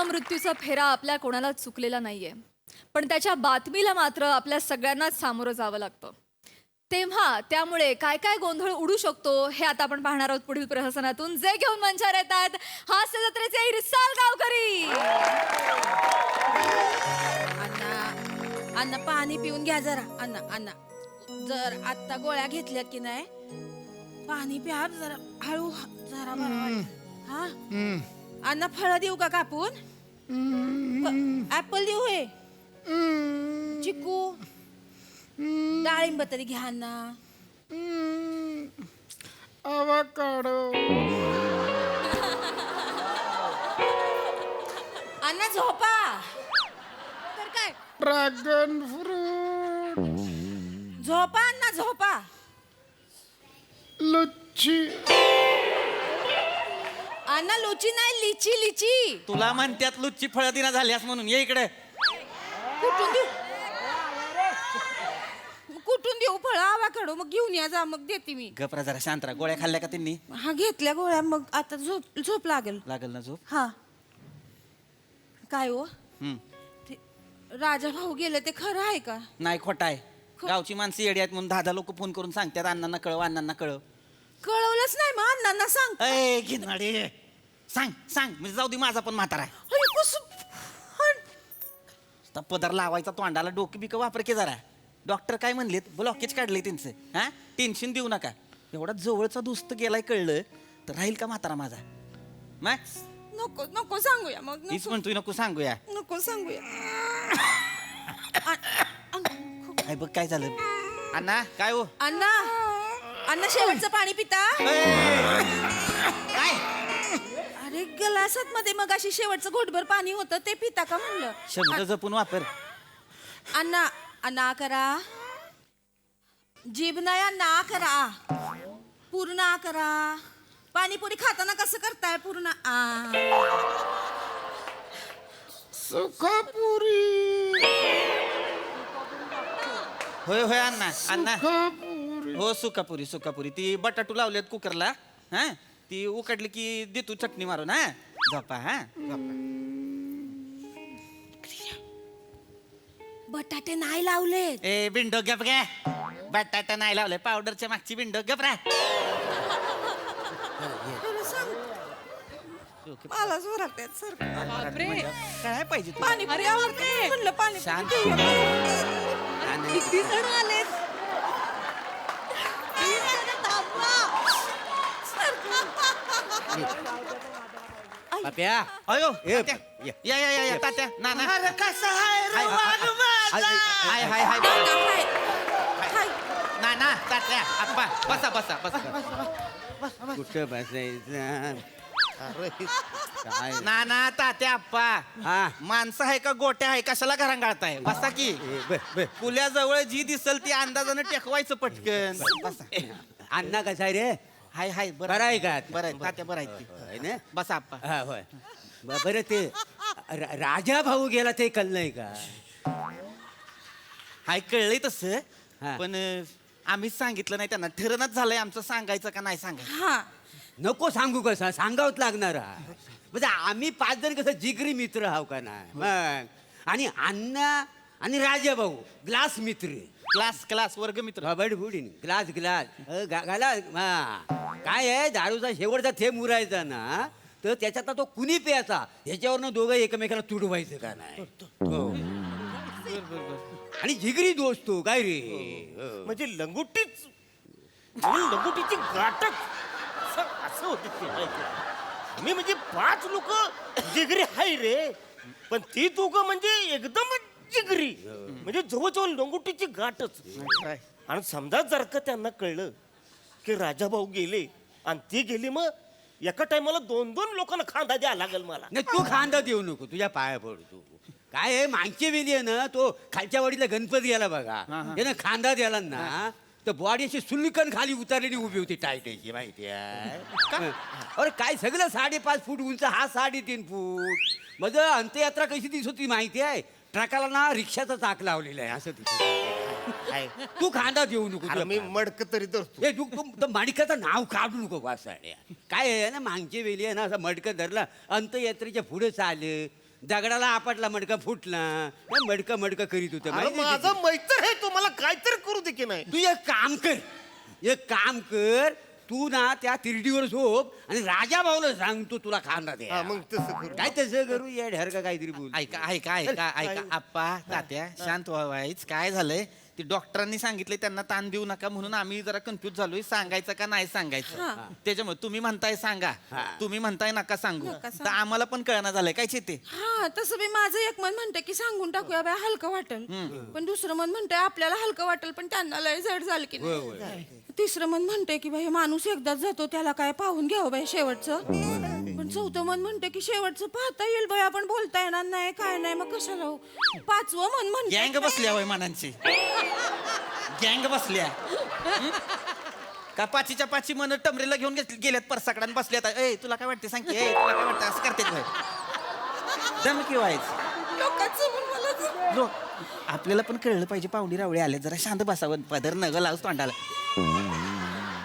मृत्यूचा फेरा आपल्या कोणाला चुकलेला नाहीये, पण त्याच्या बातमीला मात्र आपल्या सगळ्यांनाच सामोरं जावं लागतं. तेव्हा त्यामुळे काय काय गोंधळ उडू शकतो हे आता आपण पाहणार आहोत पुढील प्रहसनातून. जे घेऊन मंचावर येतात हास्य जत्रेचे इरसाल गावकरी. अण्णा अण्णा पाणी पिऊन घ्या जरा. अण्णा अण्णा जर आत्ता गोळ्या घेतल्यात की नाही, पाणी प्या जरा हळू जरा. बरं हा अण्णा, फळं देऊ का कापून? ऍपल देऊ हे, चिकू, डाळिंब तरी घ्या अण्णा. अवाकाडो. अण्णा झोपा. तर काय ड्रॅगन फ्रूट. झोपा अण्णा झोपा. लुच्ची. अण्णा लुची नाही, लिची लिची. तुला म्हणत्यात लुच्ची फळं दिना झाल्यास म्हणून. ये इकडे. कुठून देऊ? कुठून देऊ फळ? आवाकडो मग घेऊन या जा, मग देते मी. गपरा जरा शांत राहा. गोळ्या खाल्ल्या का त्यांनी? हा घेतल्या गोळ्या, मग आता झोप झोप लागेल. लागल ना झोप? हा. काय हो, हम्म. ते राजा भाऊ गेले ते खरं आहे का? नाही, खोटा आहे. गावची माणसं येडी आहेत म्हणून 10 लोक फोन करून सांगतात अण्णांना कळव, अण्णांना कळव. कळवलंच नाही मग अण्णांना सांग. ए घिनवाडे, सांग सांग म्हणजे जाऊ दे. माझा पण म्हातारा आहे. अरे कुसुम. नुसता पदर लावायचा तोंडाला. डोकं बिकं वापर की जरा. डॉक्टर काय म्हणलेत? ब्लॉकेज काढले त्यांचं. हा, टेन्शन देऊ नका. एवढा जवळचा दोस्त गेलाय कळलं तर राहील का म्हातारा माझा? मग नको नको सांगूया मग. हीच म्हणतोय नको सांगूया. नको सांगूया. काय बघ काय झालं. अण्णा काय हो? अण्णा अण्णा शेवटचं पाणी पिता? काय अरे ग्लासात मध्ये मग अशी शेवटचं घोटभर पाणी होतं ते पिता का म्हणलं. शब्द जपून वापर. अण्णा अण्णा करा. जीभ नाही अण्णा करा. पूर्ण करा. पाणीपुरी खाताना कसं करताय? पूर्ण सुखापुरी. होय होय अण्णा अण्णा. सुखापुरी. हो सुकापुरी सुकापुरी. ती बटाटू लावलेत कुकरला. हा, ती उकडली की देतो चटणी मारून. हा झोपा. हा झोपा. बटाटे नाही लावले. ए बिंडो गप गे. बटाटा नाही लावले. पावडरच्या मागची बिंडो गप रा. मला जोरात सर. काय पाहिजे तुला? पाणीपुरी आवडते म्हणलं. पाणी शांत. किती जण आलेत? पाप्या. अयो ए, तात्या. या. या या या या तात्या. ना ना. अरे कसा आहे रे वाघ माझा? हाय हाय हाय. हाय. हाय. ना ना तात्या. आप्पा बसा बसा बसा. कुठं बसायचं? काय? ना ना तात्या आप्पा. हा. माणसं आहे का गोट्या आहे? कशाला घरांगाळताय? बसा की. पुल्याजवळ जी दिसल ती अंदाजानं टेकवायचं पटकन. बसा. अण्णा कसा आहे रे? हाय हाय बरं आहे का? बरं आहे तात्या. बरं आहे आहे ती. ना? बसा आप्पा. हा होय. बरं ते राजा भाऊ गेला ते कळलंय का? हाय कळलंय तसं. हा. पण आम्हीच सांगितलं नाही त्यांना. ठरणच झालंय आमचं सांगायचं का नाही सांगायचं. हा. नको सांगू कसं, सांगावंच लागणार आहे. म्हणजे आम्ही 5 जण कसं जिगरी मित्र हाव का नाही मग. आणि अण्णा आणि राजा भाऊ ग्लास मित्र. क्लास क्लास वर्ग मित्र. बड बुडीन ग्लास ग्लास घाला. हा काय आहे, दारूचा शेवटचा थेंब उरायचा ना तर त्याच्यात तो कुणी प्यायचा ह्याच्यावरनं दोघं एकमेकाला तुडवायचं का नाही. हो. आणि जिगरी दोस्त हो काय रे. हो. म्हणजे लंगोटीच लंगोटीची गाठच असं होत ते. मी म्हणजे 5 लोक जिगरी हाय रे, पण ती दोघं म्हणजे एकदम जिगरी. म्हणजे जवळजवळ लंगोटीची गाठच. आणि समजा जर का त्यांना कळलं की राजाभाऊ गेले आणि ती गेली, मग एका टायमाला 2-2 लोकांना खांदा द्यावा लागेल मला. नाही तू खांदा देऊ नको, तुझ्या पाया पडतो. काय आहे मागची वेली आहे ना, तो खालच्या वाडीला गणपती गेला बघा. त्यानं खांदा द्याला ना तर बॉडी अशी सुलकन खाली उतरलेली उभी होती टाईट याची माहिती आहे. अरे काय सगळं 5.5 फूट उंच, हा 3.5 फूट. म्हणजे अंत्ययात्रा कशी दिसत होती माहिती आहे. ट्रकाला ना रिक्षाचा चाक लावलेला आहे असं दिसत. तू खांदा देऊ नको. अरे मी मडक तरी धरतो. ए तू माणिकाचं नाव काढू नको वासाड्या. काय आहे ना मागची वेली आहे ना असं मडकं धरला अंत्ययात्रेच्या पुढे चाल दगडाला आपटला मडका फुटला मडका मडका करीत होतं अरे माहिती आहे माझा ते? मैत्र आहे तो, मला काहीतरी करू दे की नाही. तू एक काम कर तू ना त्या तिरडीवर झोप आणि राजा भाऊला सांगतो तुला खांदा दे हा, मग तसं करू. काय तसं करू या ढरका काहीतरी बोल ऐका ऐका ऐका ऐका आप्पा तात्या शांत व्हावायच. काय झालंय ते डॉक्टरांनी सांगितले त्यांना ताण देऊ नका म्हणून आम्ही जरा कन्फ्युज झालोय सांगायचं का नाही सांगायचं. त्याच्यामुळे तुम्ही म्हणताय सांगा, तुम्ही म्हणताय नका सांगू, तर आम्हाला पण कळना झालंय काय ते. हा तसं बी माझं एक मन म्हणते की सांगून टाकूया बाय हलकं वाटेल, पण दुसरं मन म्हणतंय आपल्याला हलकं वाटेल पण त्यांना लय जड झालं की नाही. तिसरं मन म्हणते की बाई माणूस एकदाच जातो त्याला काय पाहून घ्यावं बाई शेवटचं. पण चौथं मन म्हणते की शेवटचं पाहता येईल बाई आपण बोलता येणार नाही काय नाही मग कशाला हो. पाचवं मन म्हणते गँग बसल्या वय मानांची, गँग बसल्या. का पाचीच्या पाची मन टमरेला घेऊन गेल्यात परसाकडे बसल्यात. ए तुला काय वाटते सांग की, ए तुला काय वाटतं असं करते काय दमकी व्हायचं. लोकांचं मन मला लोक आपल्याला पण कळलं पाहिजे पाहुणी रावळे आले जरा शांत बसावं पदर नग लावूस तोंडाला.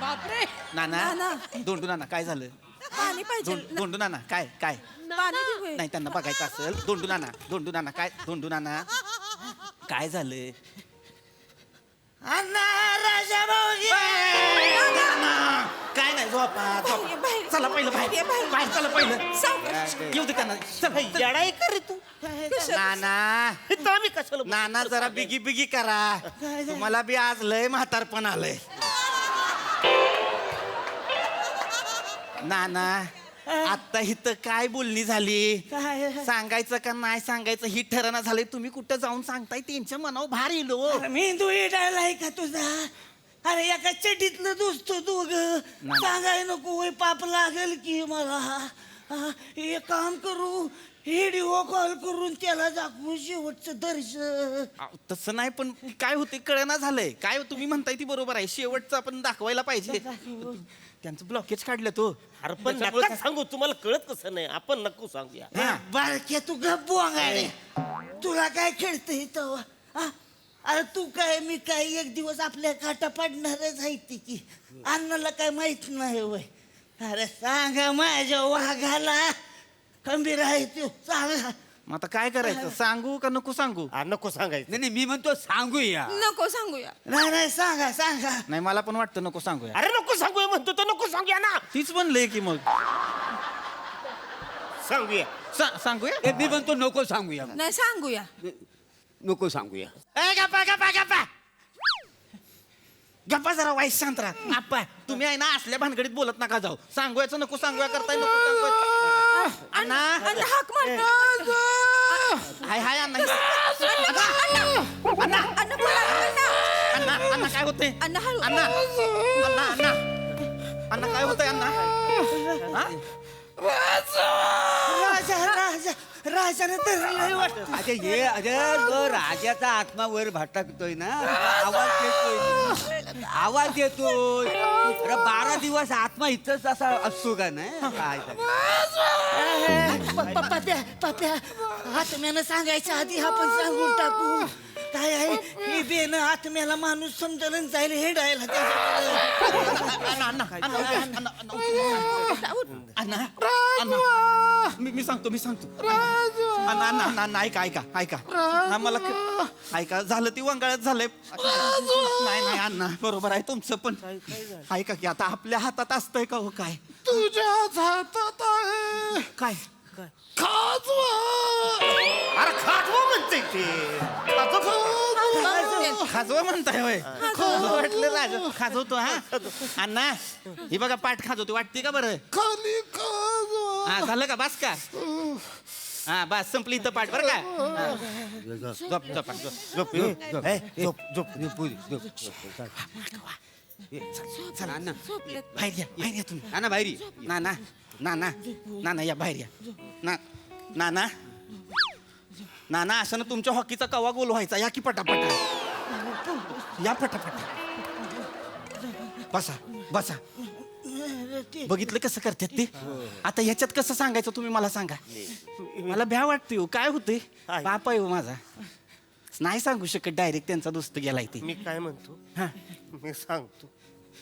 बापरे नाना दोंडू नाना काय झालं. पाणी पाहिजे दोंडू नाना काय काय पाणी दे बाई. नाही त्यांना बघायचं असेल. दोंडू नाना काय दोंडू नाना काय झालं. काय नाही झोपा बाहेर, बाहेर. चला पहिलं बाहेर बाहेर चला पहिलं सावकाश. येऊ दे त्यांना. चल, चल. येडाई कर रे तू. नाना इथं आम्ही कशाला बोलतो? नाना जरा बिगी बिगी करा. तुम्हाला बी आज लय म्हातारपण आलंय. नाना आता इथं काय बोलणी झाली, सांगायचं का नाही सांगायचं ही ठरणा झालंय. तुम्ही कुठं जाऊन सांगताय त्यांच्या मनावर भार येलो. मेंदू येडायलाय का तुझा. अरे एका चटीतलं दुसतो तू ग. सांगाय नको होय पाप लागेल की मला. एक काम करू व्हिडिओ कॉल करून त्याला दाखवू शेवटचं दर्शन. तसं नाही पण काय होते कळना झालंय. काय तुम्ही म्हणताय ती बरोबर आहे, शेवटचं आपण दाखवायला पाहिजे. त्यांचं ब्लॉकेज काढलं तो. अरे पण नका सांगू, तुम्हाला कळत कसं नाही, आपण नको सांगूया. बारक्या तू गप्प वागाय. तुला काय खेळतंय तेव्हा. अरे तू काय मी काय एक दिवस आपल्या काटा पाडणारच आहे ती की. अन्नाला काय माहित नाही वय. अरे सांगा माझ्या वाघाला खंबीर आहे तू सांगा. मग आता काय करायचं, सांगू का नको सांगू. हा, नको सांगायचं. नाही मी म्हणतो सांगूया नको सांगूया. नाही नाही सांगा सांगा. नाही मला पण वाटतं नको सांगूया. अरे नको सांगूया म्हणतो तर नको सांगूया ना. तीच म्हणलंय की मग सांगूया. सांगूया. ए, मी म्हणतो नको सांगूया नाही सांगूया. नको सांगूया. ए, गप्पा गप्पा गप्पा गप्पा जरा वाईट शांत राहा. आप्पा तुम्ही आहे ना असल्या भानगडीत बोलत नका जाऊ. सांगूयाचं नको सांगूया करताय नको सांगूया. अण्णा अण्णा हाक मारतो. हाय हाय अण्णा अण्णा अण्णा अण्णा बोला, अण्णा. अण्णा अण्णा काय होतंय. अण्णा हळू. अण्णा अण्णा अण्णा अण्णा काय होतंय अण्णा. हा? राजा राजा राजाने धरलंय वाटतं. अच्छा ये अरे जो राजाचा आत्मा वर भटकतोय ना आवाज येतोय. अरे 12 दिवस आत्मा इथंच असा असतो का नाही काय पप्या आत्म्यानं सांगायच्या आधी आपण सांगून टाकू. काय आहे ही बेन आत्म्याला माणूस समजलं जाईल हेडायला अण्णा मी सांगतो अण्णा अण्णा ऐका ऐका ऐका आम्हाला ऐका झालं ती वंगाळ्यात झालंय. नाही नाही अण्णा बरोबर आहे तुमचं पण ऐका की आता आपल्या हातात असतंय का हो काय. तुझ्याच हातात आहे काय अरे खाजवा म्हणते ते. खाजवा म्हणताय होय. वाटलं राजा खाजवतो. हा अण्णा ही बघा पाठ खाजवतो वाटते का बरं. हा झालं का बस का. हा बस संपली इथं पाठ बरं का. झोप झोप झोप बाहेर या तुम्ही. ना बाहेरी नाना नाना नाना या बाहेर या. नाना नाना असं ना तुमच्या हॉकीचा कवा गोल व्हायचा. या की पटापटा या पटापटा. बसा बसा. बघितलं कसं करतात ते. आता ह्याच्यात कसं सांगायचं तुम्ही मला सांगा. मला भ्या वाटते हो. काय होते बाप आहे हो माझा. नाही सांगू शकत डायरेक्ट त्यांचा दोस्त गेलाय ते. मी काय म्हणतो, हा मी सांगतो.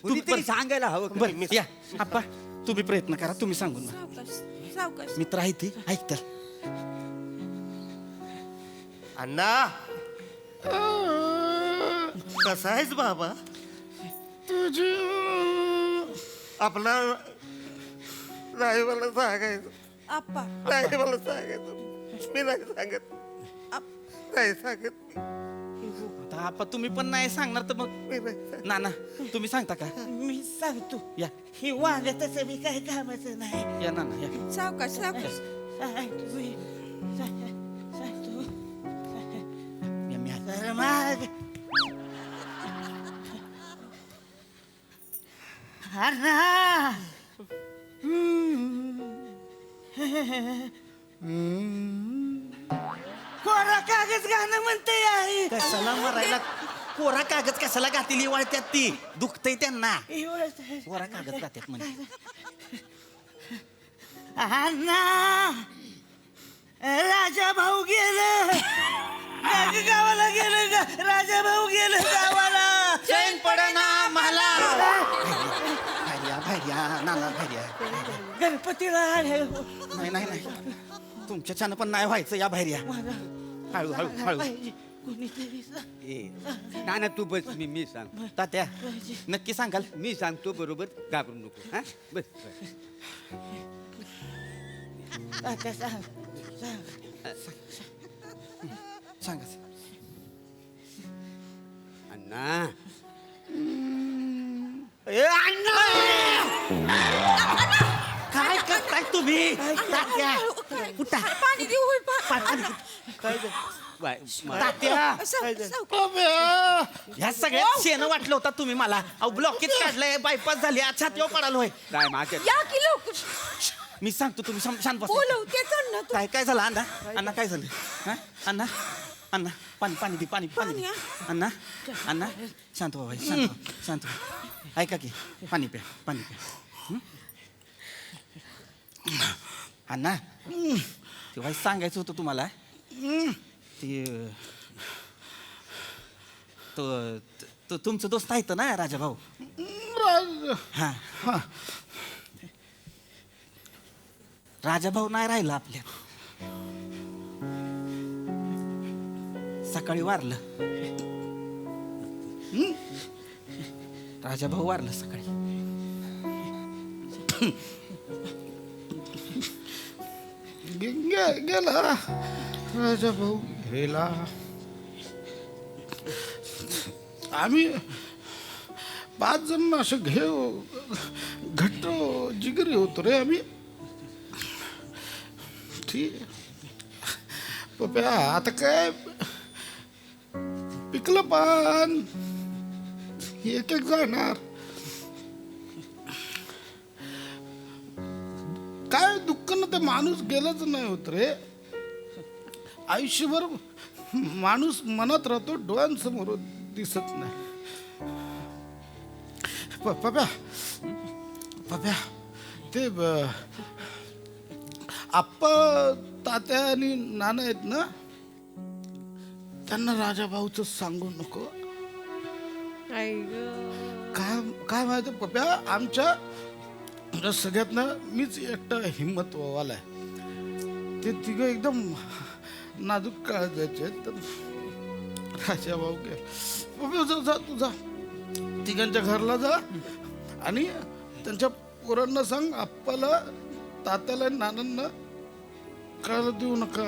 कुणीतरी सांगायला हवं का? बरं या आप्पा तुम्ही प्रयत्न करा तुम्ही सांगून. सावकाश सावकाश. मित्र आहे ते ऐकतात. अण्णा कसा आहेस बाबा? तुझी आपला नाही मला सांगायचं, आप्पा नाही मला सांगायचं, मी नाही सांगत, नाही सांगत आता आपा तुम्ही पण नाही सांगणार तर मग मी नाही सांगत. नाना तुम्ही सांगता का? मी सांगतो या ही वांग तसं मी काही कामाचं नाही. या नाना या. सावकाश सावकाश सांगतो मी. सांगतो. या, मी आहे. तर मग अण्णा कोरा कागज गाणं म्हणते आई. कशाला मरायला कोरा कागद कशाला गातील इवाळत्यात ती दुखतय त्यांना. कोरा कागद गात्यात म्हणजे अण्णा राजा भाऊ गेलं गावाला गेलं राजा भाऊ गेलं गावाला. चैन पडना मला. भार्या भार्या नाना भार्या. गणपतीला आले. नाही नाही नाही तुमच्याच्यानं पण नाही व्हायचं या भार्या. हळू हळू हळू. कोणीतरी नाना तू बस, मी सांग. तात्या नक्की सांगाल? मी सांगतो बरोबर, घाबरू नको. हा बस बस. आता सांग सांगा. अण्णा काय करताय तुम्ही? तात्या उठा. पाणी देऊ होय, बाय तात्या सावकाश. ह्या सगळ्यात शेण वाटलं होता तुम्ही मला. अहो ब्लॉकेज काढलंय, बायपास झाली, अच्छा तेव्हा पडालोय. काय माझ्या या की लवकर मी सांगतो तुम्ही शांत बसा. बोलवते तर ना तू. काय काय झालं अण्णा? अण्णा काय झालं? हा? अण्णा अण्णा पाणी पाणी दे पाणी पाणी दे. अण्णा अण्णा शांत व्हा भाई, शांत व्हा, शांत व्हा. ऐका की पाणी प्या पाणी प्या. हं? अण्णा तेव्हा सांगायचं होतं तुम्हाला. ते तो तुमचं दोस्त आहेत ना राजा भाऊ. हा राजा भाऊ नाही राहिला आपल्या. सकाळी वारलं. राजा भाऊ वारलं सकाळी. गेला राजा भाऊ गेला. आम्ही 5 जण असं घट्ट जिगरी होतो रे आम्ही. ठीक पप्या आता काय पिकलं पान एक एक जाणार. काय दुःख ना ते माणूस गेलाच नाही होत रे. आयुष्यभर माणूस मनात राहतो, डोळ्यांसमोर दिसत नाही. पप्या पप्या ते आप्पा तात्या आणि नाना आहेत ना, त्यांना राजा भाऊच सांगू नको. काय काय माहिती पप्या, आमच्या सगळ्यात ना मीच एकटा हिंमत वालाय. ते तिघं एकदम नाजूक काळ द्यायचे. तर राजा भाऊ गे पप्या जा जा तू जा तिघांच्या घरला जा आणि त्यांच्या पोरांना सांग आप्पाला तात्याला आणि नानांना कळायला देऊ नका.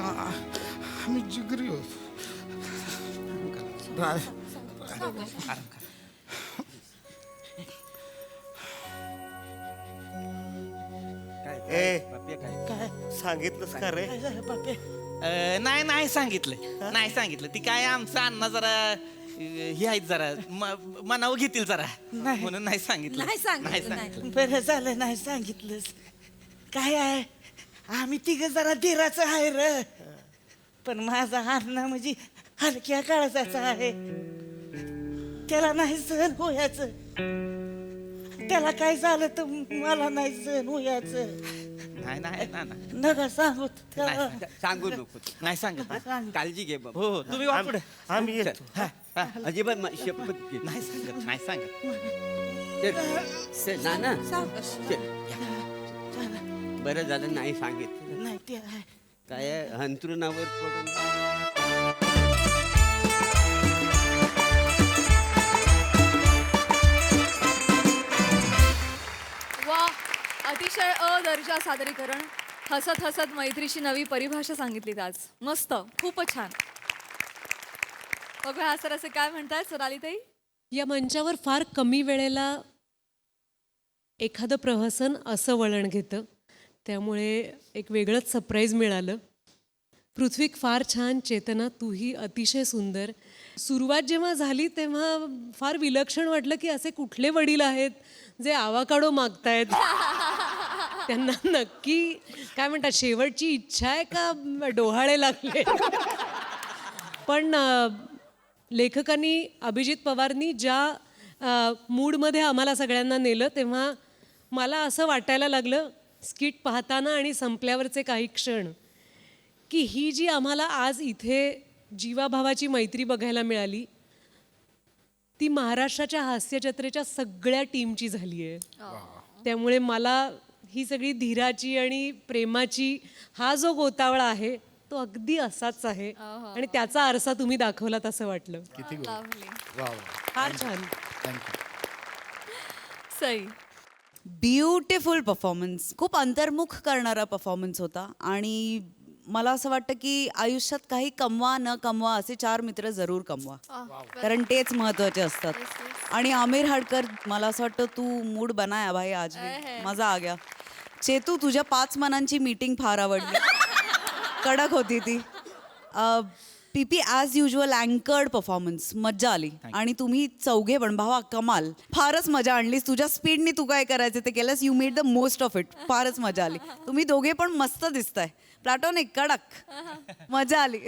आम्ही जिगरी होत. ए काय सांगितलंस का रे? काय झालं पप्या? नाही नाही सांगितलं नाही सांगितलं. ती काय आमचं अण्णा जरा हे आहेत जरा मनावर घेतील जरा नाही. म्हणून नाही सांगितलं. नाही सांगितलं, नाही नाही. सांगितलं. बरं झालं नाही सांगितलंस. काय आहे आम्ही तिघं जरा धीराचं आहे र. पण माझा अण्णा म्हणजे हलक्या काळजाचा आहे. त्याला नाही सहन होयाचं. त्याला काय झालं तर मला नाही सहन होयाचं. नाही नाही ना ना. नका सांगू त्याला. नाही, सांगू नको. नाही सांगत. सांग. काळजी घे बाबा. हो हो तुम्ही वा पुढे. आम्ही येतो. हा, हा. अजिबात शपथ घे. नाही सांगत नाही सांगत. चल नाना सावकाश. चल. बरं झालं नाही सांगितलं. नाही ते आहे. काय अंथरुणावर पडून वा, अतिशय दर्जा सादरीकरण. हसत हसत मैत्रीची नवी परिभाषा सांगितलीत आज. मस्त, खूपच छान. बघूया सर असे काय म्हणताय सोनालीताई. या मंचावर फार कमी वेळेला एखादं प्रहसन असं वळण घेतं, त्यामुळे एक वेगळंच सरप्राईज मिळालं. पृथ्वी फार छान, चेतना तूही अतिशय सुंदर. सुरुवात जेव्हा झाली तेव्हा फार विलक्षण वाटलं की असे कुठले वडील आहेत जे आवाकाडो मागतायत. त्यांना नक्की काय म्हणतात, शेवटची इच्छा आहे का डोहाळे लागले. पण लेखकांनी, अभिजित पवारनी ज्या मूडमध्ये आम्हाला सगळ्यांना नेलं, तेव्हा मला असं वाटायला लागलं स्किट पाहताना आणि संपल्यावरचे काही क्षण, की ही जी आम्हाला आज इथे जीवाभावाची मैत्री बघायला मिळाली, ती महाराष्ट्राच्या हास्यजत्रेच्या सगळ्या टीमची झाली आहे. त्यामुळे मला ही सगळी धीराची आणि प्रेमाची हा जो गोतावळा आहे तो अगदी असाच आहे आणि त्याचा आरसा तुम्ही दाखवलात असं वाटलं. Lovely. फार छान. सई. ब्युटिफुल परफॉर्मन्स, खूप अंतर्मुख करणारा परफॉर्मन्स होता. आणि मला असं वाटतं की आयुष्यात काही कमवा न कमवा असे 4 मित्र जरूर कमवा, कारण तेच महत्वाचे असतात. आणि आमिर हाडकर, मला असं वाटतं तू मूड बनाया भाई आज भी. मजा आ गया. चेतू, तुझ्या 5 मनांची मीटिंग फार आवडली. कडक होती ती. पीपी ॲज युजल अँकर्ड परफॉर्मन्स, मज्जा आली. आणि तुम्ही चौघे पण भावा कमाल, फारच मजा आणलीस. तुझ्या स्पीडनी तू काय करायचं ते केलंस. You made the most of it. फारच मजा आली. तुम्ही दोघे पण मस्त दिसताय. प्लॅटॉनिक, कडक, मजा आली.